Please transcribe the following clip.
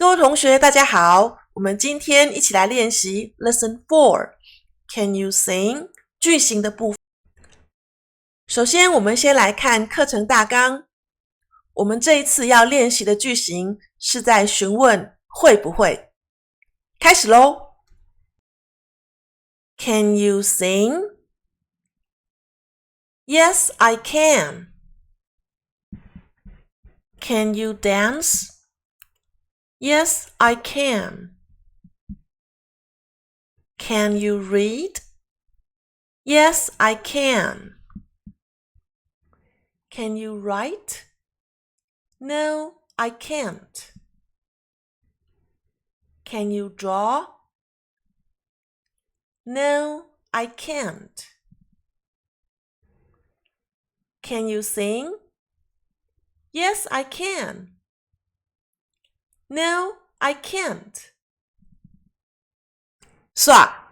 各位同学，大家好，我们今天一起来练习 Lesson 4。Can you sing？ 句型的部分。首先，我们先来看课程大纲。我们这一次要练习的句型是在询问会不会。开始咯。Can you sing? Yes, I can. Can you dance? Yes, I can. Can you read? Yes, I can. Can you write? No, I can't. Can you draw? No, I can't. Can you sing? Yes, I can. No, I can't. 算